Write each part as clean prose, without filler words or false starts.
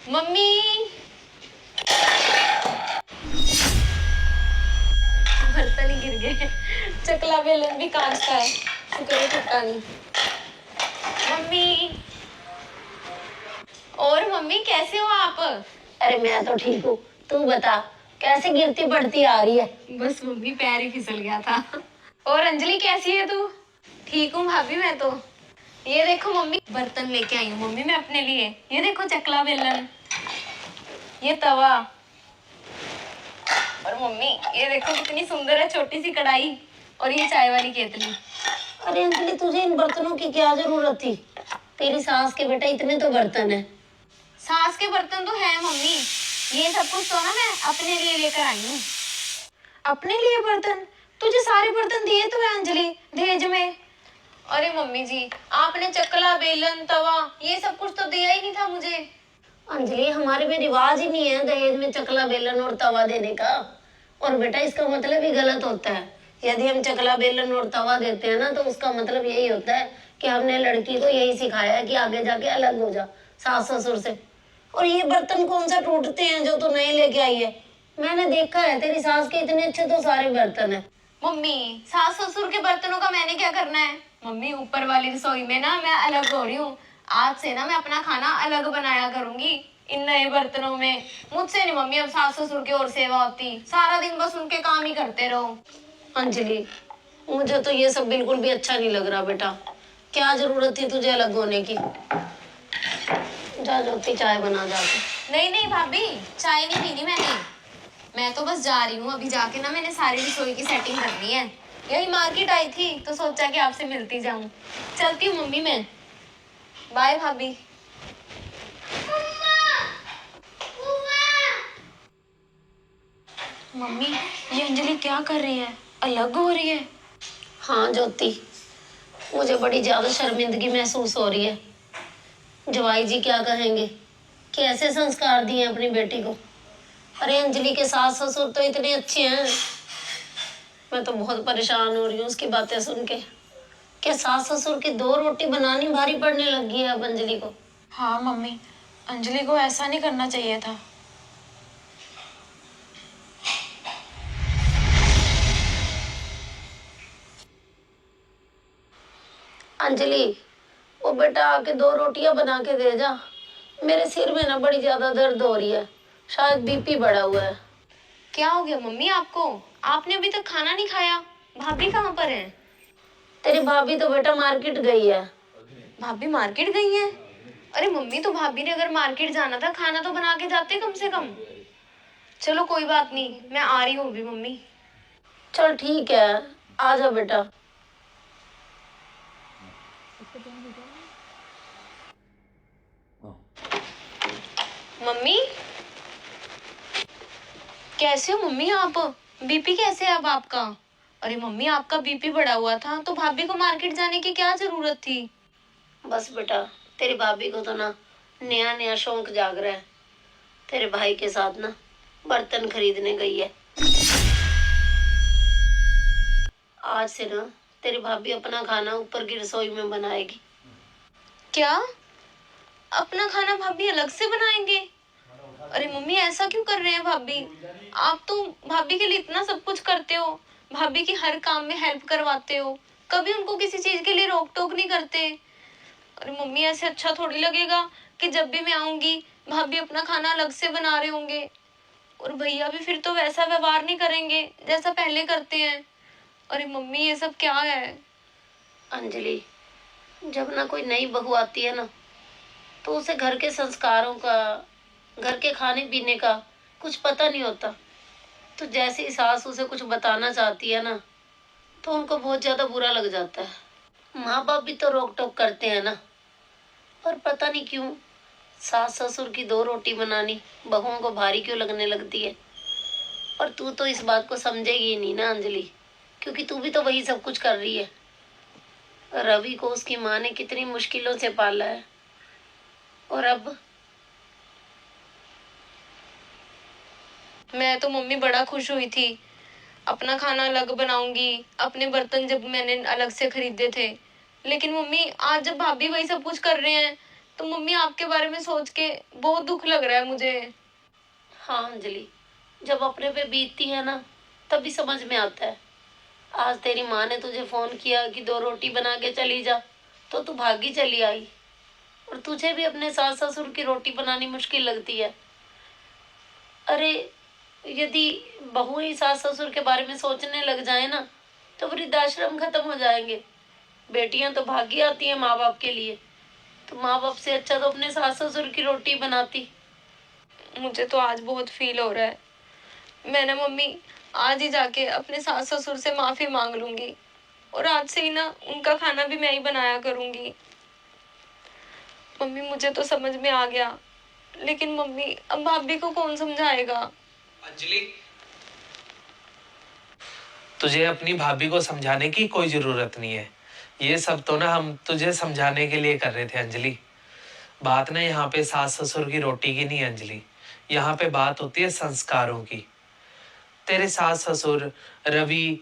Mummy, बर्तन ही गिर गए। चकला बेलन भी कांच का है, शुक्र है टूटा नहीं। मम्मी, और मम्मी कैसे हो आप? अरे मैं तो ठीक हूँ। तू बता, कैसे गिरती पड़ती आ रही है? बस मम्मी पैर ही फिसल गया था। और अंजलि कैसी है तू? ठीक हूँ भाभी मैं तो। ये देखो मम्मी, बर्तन लेके आई हूँ मम्मी मैं अपने लिए। ये देखो चकला बेलन, ये तवा, और मम्मी ये देखो कितनी सुंदर है छोटी सी कढ़ाई, और ये चाय वाली केतली। अरे अंजलि, तुझे इन बर्तनों की क्या जरूरत थी? तेरी सास के बेटा इतने तो बर्तन है। सास के बर्तन तो है मम्मी, ये सब कुछ तो ना मैं अपने लिए लेकर आई हूँ। अपने लिए बर्तन? तुझे सारे बर्तन दिए तो है अंजलि दहेज में। अरे मम्मी जी, आपने चकला बेलन तवा ये सब कुछ तो दिया ही नहीं था मुझे। अंजलि, हमारे में रिवाज ही नहीं है दहेज में चकला बेलन और तवा देने का। और बेटा, इसका मतलब ही गलत होता है। यदि हम चकला बेलन और तवा देते हैं ना, तो उसका मतलब यही होता है कि हमने लड़की को यही सिखाया है कि आगे जाके अलग हो जा सास ससुर से। और ये बर्तन कौन सा टूटते हैं जो तू नए लेके आई है? मैंने देखा है, तेरी सास के इतने अच्छे तो सारे बर्तन है। मम्मी, सास ससुर के बर्तनों का मैंने क्या करना है? मम्मी, ऊपर वाली रसोई में ना मैं अलग हो रही हूँ। आज से ना मैं अपना खाना अलग बनाया करूंगी इन नए बर्तनों में। मुझसे नहीं मम्मी अब सास ससुर की और सेवा होती, सारा दिन बस उनके काम ही करते रहो। अंजलि, मुझे तो ये सब बिल्कुल भी अच्छा नहीं लग रहा बेटा। क्या जरूरत थी तुझे अलग होने की? जा ज्योति, चाय बना जाके। नहीं नहीं भाभी, चाय नहीं पीनी मैंने। मैं तो बस जा रही हूँ, अभी जाके ना मैंने सारी रसोई की सेटिंग करनी है। यही मार्केट आई थी तो सोचा कि आपसे मिलती जाऊं। चलती हूँ मम्मी मैं। बाय भाभी। मम्मी, ये अंजलि क्या कर रही है? अलग हो रही है। हाँ ज्योति, मुझे बड़ी ज्यादा शर्मिंदगी महसूस हो रही है। जवाई जी क्या कहेंगे कि ऐसे संस्कार दिए अपनी बेटी को। अरे अंजलि के सास ससुर तो इतने अच्छे हैं। मैं तो बहुत परेशान हो रही हूँ उसकी बातें सुन के। क्या सास ससुर की दो रोटी बनानी भारी पड़ने लगी है अब अंजलि को? हाँ मम्मी, अंजलि को ऐसा नहीं करना चाहिए था। अंजलि, वो बेटा आके दो रोटियां बना के दे जा। मेरे सिर में ना बड़ी ज्यादा दर्द हो रही है, शायद बीपी बढ़ा हुआ है। क्या हो गया मम्मी आपको? आपने अभी तक खाना नहीं खाया। भाभी कहाँ पर है? तेरी भाभी तो बेटा मार्केट गई है। भाभी मार्केट गई है? अरे मम्मी, तो भाभी ने अगर मार्केट जाना था खाना तो बना के जाते कम से कम। चलो कोई बात नहीं, मैं आ रही हूँ अभी मम्मी। चल ठीक है, आ जा बेटा। मम्मी, कैसे हो मम्मी आप? बीपी कैसे है अब आपका? अरे मम्मी, आपका बीपी बढ़ा हुआ था तो भाभी को मार्केट जाने की क्या जरूरत थी? बस बेटा, तेरी भाभी को तो ना नया नया शौक जाग रहा है। तेरे भाई के साथ ना बर्तन खरीदने गई है। आज से ना तेरी भाभी अपना खाना ऊपर की रसोई में बनाएगी। क्या? अपना खाना भाभी अलग से बनाएंगे? अरे मम्मी, ऐसा क्यों कर रहे हैं भाभी? आप तो भाभी के लिए इतना सब कुछ करते हो, भाभी की हर काम में हेल्प करवाते हो, कभी उनको किसी चीज के लिए रोक टोक नहीं करते। अरे मम्मी, ऐसे अच्छा थोड़ी लगेगा कि जब भी मैं आऊंगी भाभी अपना खाना अलग से बना रहे होंगे, और भैया भी फिर तो वैसा व्यवहार नहीं करेंगे जैसा पहले करते हैं। अरे मम्मी, ये सब क्या है? अंजलि, जब ना कोई नई बहू आती है ना, तो उसे घर के संस्कारों का, घर के खाने पीने का कुछ पता नहीं होता। तो जैसे ही सास उसे कुछ बताना चाहती है ना, तो उनको बहुत ज्यादा बुरा लग जाता है। माँ बाप भी तो रोक टोक करते हैं ना। पर पता नहीं क्यों सास ससुर की दो रोटी बनानी बहुओं को भारी क्यों लगने लगती है। और तू तो इस बात को समझेगी ही नहीं ना अंजलि, क्योंकि तू भी तो वही सब कुछ कर रही है। रवि को उसकी माँ ने कितनी मुश्किलों से पाला है, और अब मैं तो मम्मी बड़ा खुश हुई थी, अपना खाना अलग बनाऊंगी, अपने बर्तन जब मैंने अलग से खरीदे थे। लेकिन मम्मी, आज जब भाभी वही सब कुछ कर रहे हैं तो मम्मी आपके बारे में सोच के बहुत दुख लग रहा है मुझे। हाँ अंजलि, जब अपने पे बीतती है ना तभी समझ में आता है। आज तेरी माँ ने तुझे फोन किया कि 2 रोटी बना के चली जा, तो तू भागी चली आई। और तुझे भी अपने सास ससुर की रोटी बनानी मुश्किल लगती है। अरे, यदि बहू ही सास ससुर के बारे में सोचने लग जाए ना तो वृद्धाश्रम खत्म हो जाएंगे। बेटियां तो भागी आती हैं माँ बाप के लिए, तो माँ बाप से अच्छा तो अपने सास ससुर की रोटी बनाती। मुझे तो आज बहुत फील हो रहा है। मैं ना मम्मी आज ही जाके अपने सास ससुर से माफी मांग लूंगी, और आज से ही ना उनका खाना भी मैं ही बनाया करूंगी। मम्मी मुझे तो समझ में आ गया, लेकिन मम्मी अब भाभी को कौन समझाएगा। अंजलि, तुझे अपनी भाभी को समझाने की कोई जरूरत नहीं है। ये सब तो ना हम तुझे समझाने के लिए कर रहे थे अंजलि। बात ना यहाँ पे सास ससुर की रोटी की नहीं है अंजलि, यहाँ पे बात होती है संस्कारों की। तेरे सास ससुर, रवि,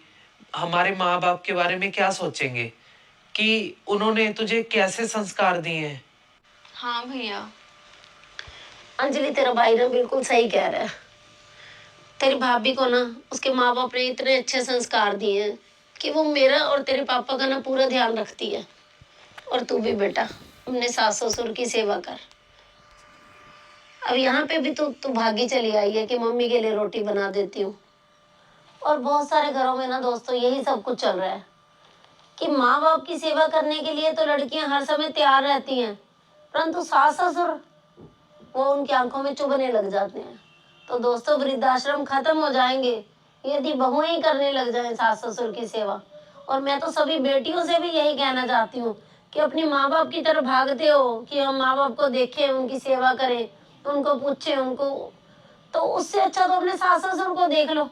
हमारे माँ बाप के बारे में क्या सोचेंगे कि उन्होंने तुझे कैसे संस्कार दिए हैं। हाँ भैया। अंजलि, तेरा भाई ना बिल्कुल सही कह रहा है। तेरी भाभी को ना उसके माँ बाप ने इतने अच्छे संस्कार दिए हैं कि वो मेरा और तेरे पापा का ना पूरा ध्यान रखती है। और तू भी बेटा अपने सास ससुर की सेवा कर। अब यहाँ पे भी तू भागी चली आई है कि मम्मी के लिए रोटी बना देती हूँ। और बहुत सारे घरों में ना दोस्तों यही सब कुछ चल रहा है कि माँ बाप की सेवा करने के लिए तो लड़कियां हर समय तैयार रहती हैं, परंतु सास ससुर वो उनकी आंखों में चुभने लग जाते हैं। तो दोस्तों, वृद्धाश्रम खत्म हो जाएंगे यदि बहुएं ही करने लग जाएं सास ससुर की सेवा। और मैं तो सभी बेटियों से भी यही कहना चाहती हूँ कि अपनी माँ बाप की तरफ भागते हो कि हम माँ बाप को देखें, उनकी सेवा करें, उनको पूछें, उनको, तो उससे अच्छा तो अपने सास ससुर को देख लो।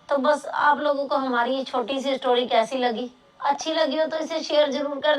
तो बस आप लोगों को हमारी ये छोटी सी स्टोरी कैसी लगी? अच्छी लगी हो तो इसे शेयर जरूर कर